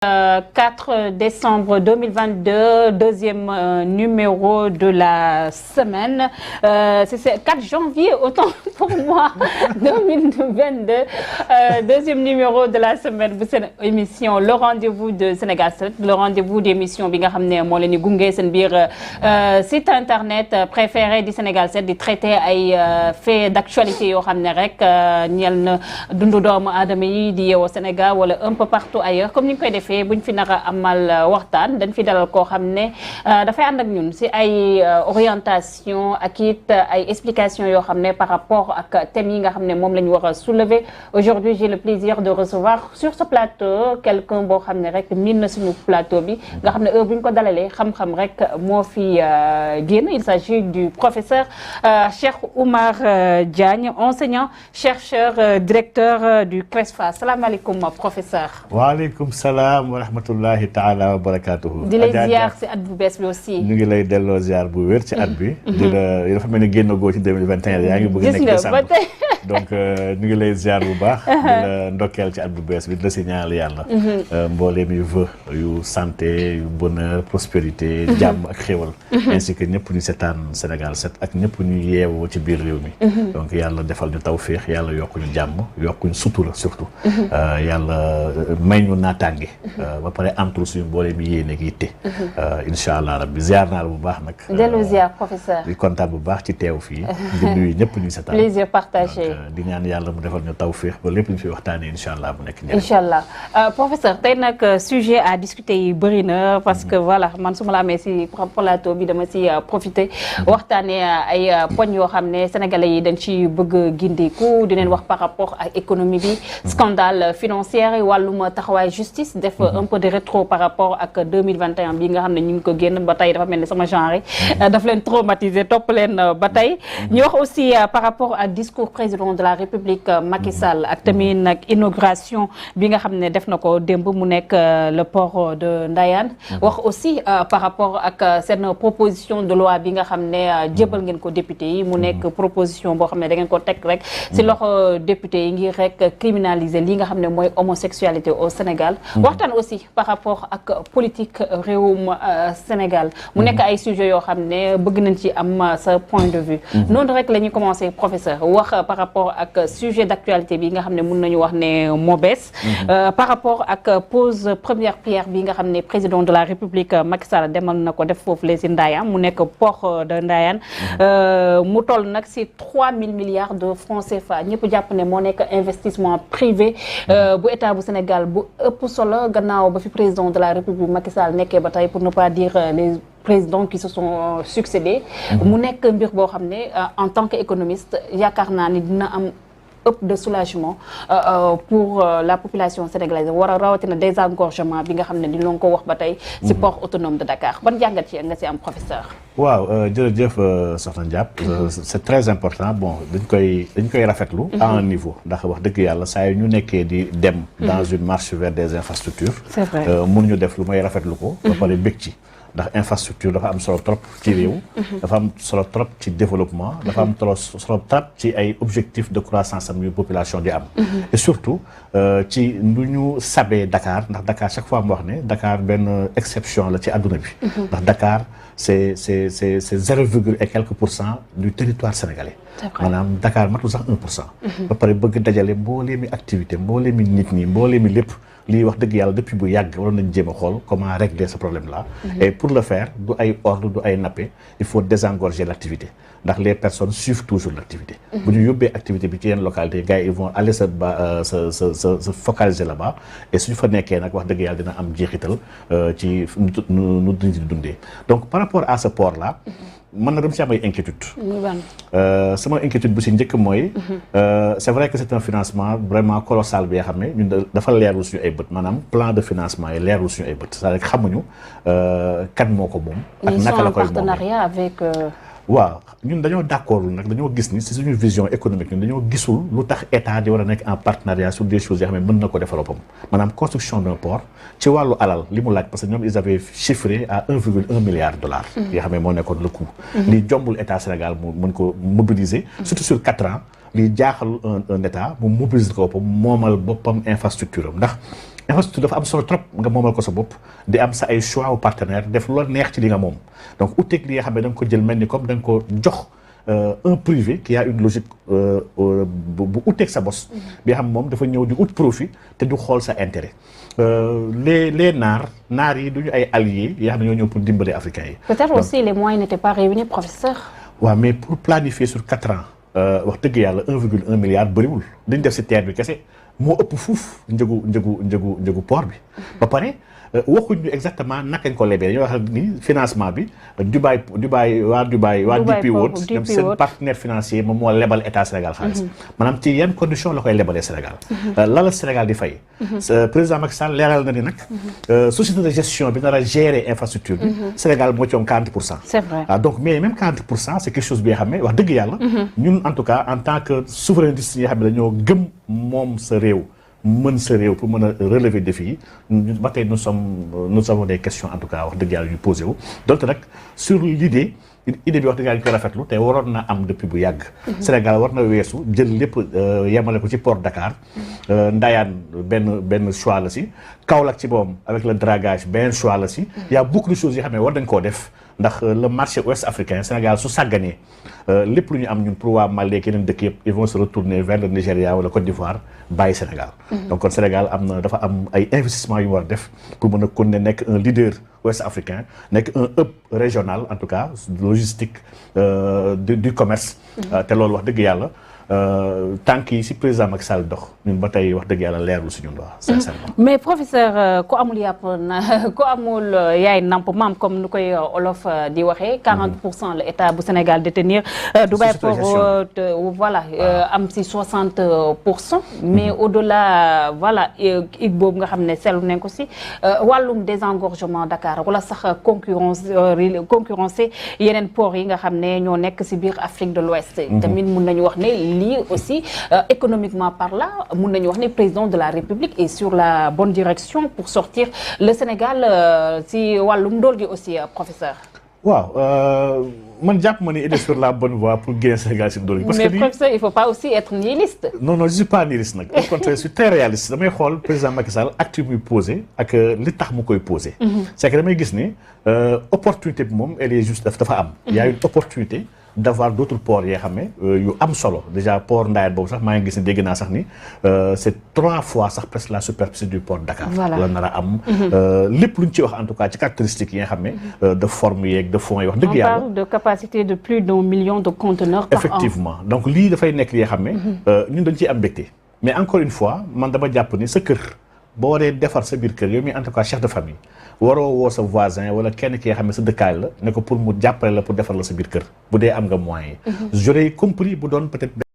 4 décembre 2022, deuxième numéro de la semaine. C'est 4 janvier, autant pour moi, 2022. Deuxième numéro de la semaine bu seen émission le rendez-vous de Sénégal 7, le rendez-vous d'émission bi nga xam ne moo leen di gunge seen biir site internet préféré du Sénégal 7 di traiter ay faits d'actualité yoo xam ne rek ñeel na dundu doomu aadama yi di yeewoo Sénégal wala un peu partout ailleurs comme ni ñu koy defee buñ fi nar a amal waxtaan dañ fi dalal koo xam ne dafay ànd ak ñun si ay orientation ak it ay explications yoo xam ne par rapport ak thèmes yi nga xam ne moom la ñu war a soulever. Aujourd'hui j'ai le plaisir de recevoir sur ce plateau quelqu'un boo xam ne rek miin na suñu plateau bi nga xam ne heure bu ñu ko dalalee xam-xam rek moo fi génn. Il s'agit du professeur Cheikh Oumar Diagne, enseignant chercheur directeur du CRESFA. Salaamaaleykum professeur. Waaleykum salaam wa rahmatullahi taala wa barakaatuhu. di lay ziar si at bu bees bi aussi. ñu ngi lay delloo ziar bu wér ci at bi. di la dafa mel ni génn goo ci 2021 yaa ngi bëgg nekk décembre donc ñu ngi lay ziar bu baax. di la ndokkeel ci at bu bees bi di la si ñaanal yàlla. mbooleem yu vœux yu santé yu bonheur prospérité jàmm ak xéwal. ainsi que ñëpp ñu seetaan Sénégal 7 ak ñëpp ñu yeewoo ci biir réew mi. donc yàlla defal ñu tawféex yàlla yokk ñu jàmm yokk ñu sutura surtout. yàlla may ñu naataange. ba pare antul suñu mboole mi yéene ak yitte. incha allah rabbi ziar naa la bu baax nag. dellu ziar professeur. di kontaan bu baax ci teew fii. di nuyu ñëpp ñu seetaan. plaisir partagé. di ñaan yàlla mu defal ñu tawféex ba lépp ñu fi waxtaanee incha allah mu nekk njëriñ. incha allah professeur tey nag sujet à discuter yi bëri na parce que voilà man su ma la amee si plateau bi dama si profiter. waxtaanee ay poñ yoo xam ne sénégalais yi dañ ci bëgg gindiku di leen wax par rapport ak économie bi. scandale financier wàllum taxawaay justice def un peu de rétro par rapport ak 2021 bi nga xam ne ñu ngi ko génn ba tey dafa mel ni sama genre daf leen traumatiser topp leen ba tey ñu wax aussi par rapport ak discours président de la République Macky Sall ak tamit nag inauguration bi nga xam ne def na ko démb mu nekk le port de Ndayane wax aussi par rapport ak seen proposition de loi bi nga xam ne jébal ngeen ko député yi mu nekk proposition boo xam ne da ngeen ko teg rek si loxo député yi ngir rek criminaliser li nga xam ne mooy homosexualité au Sénégal waxtaan aussi par rapport ak politique réewum Sénégal mu nekk ay sujets yoo xam ne bëgg nañ ci am sa point de vue noonu rek la ñuy commencer professeur wax par rapport ak sujet d'actualité bi nga xam ne mun nañu wax ne moo bees par rapport ak pose première pierre bi nga xam ne président de la République Macky Sall demal na ko def foofu les si Ndayane mu nekk port de Ndayane mu toll nag si 3000 milliards de francs CFA ñëpp jàpp ne moo nekk investissement privé bu état bu Sénégal bu ëpp solo gannaaw ba fi président de la République Macky Sall nekkee ba tey pour ne pas dire les présidents qui se sont succédés mu nekk mbir boo xam ne en tant qu'économiste yaakaar naa ni dina am ëpp de soulagement pour la population sénégalaise war a rawatina désengorgement bi nga xam ne di lon ko wax ba tey ci port autonome de Dakar ban jàngat ci nga ci am professeur. waaw jërëjëf soxna Ndiap c'est très important bon dañ koy rafetlu à un niveau ndax wax dëgg yàlla saa yu ñu nekkee di dem dans une marche vers des infrastructures c'est vrai mun ñu def lu may rafetlu ko ba pare bég ci ndax infrastructure dafa am solo trop ci réew dafa am solo trop ci développement dafa am solo trop ci ay objectifs de croissance am yu population di am et surtout ci nu ñu sabee Dakar ndax Dakar chaque fois mu wax ne Dakar benn exception la ci àdduna bi ndax Dakar c'est 0 virgule et quelques % du territoire sénégalais maanaam Dakar matul sax 1%. ba pare bëgg dajale mbooleemi activité mbooleemi nit ñi mbooleemi lépp lii wax dëgg yàlla depuis bu yàgg waroon nañ jéem a xool comment régler ce problème là et pour le faire du ay ordre du ay nappe il faut désengorger l'activité ndax les personnes suivent toujours l'activité bu ñu yóbbee activité bi ci yenn localité gars yi ils vont aller se focaliser là-bas et suñu fa nekkee nag wax dëgg yàlla dina am jeexital ci nu di dundee donc par rapport à ce port là mën na dem si am ay inquiétude sama inquiétude bu si njëkk mooy c'est vrai que c'est un financement vraiment colossal bi nga xam ne ñun dafa leerul suñu ay bët maanaam plan de financement yi leerul suñu ay bët c'est-à-dire xamuñu kan moo ko moom ak naka la koy moom partenariat avec waaw ñun dañoo d'accord nag dañoo gis ni si suñu vision économique ñun dañoo gisul lu tax état di war a nekk en partenariat sur des choses yoo xam ne mën na ko defal boppam maanaam construction d'un port ci wàllu alal li mu laaj parce que ñoom ils avaient chiffré à 1,1 milliard de dollars yoo xam ne moo nekkoon le coût lii jombul état Sénégal mu mën ko mobiliser surtout sur 4 ans lii jaaxal un état mu mobiliser ko boppam moomal boppam infrastructure am ndax infrastructure dafa am solo trop nga moomal ko sa bopp di am sa ay choix au partenaire def lu la neex ci li nga moom donc uteeg li nga xam ne da nga ko jël mel ni comme da nga ko jox un privé qui a une logique bu uteeg sa bos bi xam moom dafa ñëw di ut profit te du xool sa intérêt les naar yi duñu ay alliés yi xam ne ñoo ñëw pour dimbali africains yi. Peut-être aussi les moyens n'étaient pas réunis, professeur. waaw mais pour planifier sur 4 ans wax dëgg yàlla 1,1 milliard bëriwul dañ def si terre bi kese moo ëpp fuuf njëgu port bi ba pare waxuñ ñu exactement naka ñu ko lebee dañoo wax ni financement bi Dubai waa DP World ñoom seen partenaire financier moom moo lebal état Sénégal xaalis maanaam ci yan condition la koy lebalee Sénégal la la Sénégal di fay président Macky Sall leeral na ni nag société de gestion bi nar a gérer infrastructure bi Sénégal moo ci am 40%. C'est vrai. Donc mais même 40% c'est quelque chose bi nga xam ne wax dëgg yàlla ñun en tout cas en tant que souverainiste yi nga xam ne dañoo gëm moom sa réew mën sa réew pour mën a relever défi yi ba tey nous avons des questions en tout cas wax dëgg yàlla yu posé wu donc nag sur l'idée bi wax dëgg yàlla ñu koy rafetlu te waroon na am depuis bu yàgg Sénégal war na weesu jël lépp yemale ko ci port Dakar Ndayane benn choix la si Kaolack ci boppam avec le dragage benn choix la si y a beaucoup de choses yoo xam ne war dañ koo def ndax le marché ouest africain Sénégal su sàgganee lépp lu ñu am ñun pour waa Mali ak yeneen dëkk yëpp ils vont se retourner vers le Nigéria wala Côte d'Ivoire bàyyi Sénégal donc kon Sénégal dafa am ay investissements yu mu war a def pour mën a kon ne nekk un leader ouest africain nekk un hub régional en tout cas logistique du commerce te loolu wax dëgg yàlla tànk yi si président Macky Sall dox ñun ba tey wax dëgg yàlla leerlu si ñun wax sincèrement. mais professeur ku amul yàpp na ku amul yaay namp maam comme nu koy olof di waxee 40% la état bu Sénégal détenir Dubai Port voilà am si 60% mais au-delà voilà ig boobu nga xam ne seetlu nañ ko si wàllum désengorgement Dakar wala sax concurrencer yeneen port yi nga xam ne ñoo nekk si biir Afrique de l'Ouest tamit mun nañu wax ne lii aussi économiquement parlant mun nañu wax ne président de la République est sur la bonne direction pour sortir le Sénégal si wàllum ndóol gi aussi professeur. waaw man jàpp ma ni il est sur la bonne voie pour génne Sénégal si ndóol gi. parce que mais professeur il faut pas aussi être nihiliste. non je suis pas nihiliste nag. au contraire je suis très réaliste damay xool président Macky Sall acte muy posé ak li tax mu koy posé. c'est que damay gis ni opportunité bi moom elle est juste dafa am. il y a une opportunité. d'avoir d'autres ports yoo xam ne yu am solo déjà port Ndayane boobu sax maa ngi gis ne dégg naa sax ni c'est 3 fois sax presque la superficie du port Dakar. la nar a am. lépp lu ñu ci wax en tout cas ci caractéristiques yi nga xam ne de forme yeeg de fond yi wax dëgg yàlla. on parle de capacité de plus d'1 million de conteneurs par an. effectivement donc lii dafay nekk li nga xam ne ñun dañ ciy am mbégte mais encore une fois man dama jàpp ni sa kër boo waree defar sa biir kër yow mi en tout cas chef de famille. waroo woo sa voisin wala kenn ki nga xam ne sa dëkkaay la ne ko pour mu jàppale la pour defar la sa biir kër bu dee am nga moyen yi. j'aurais compris bu doon peut-être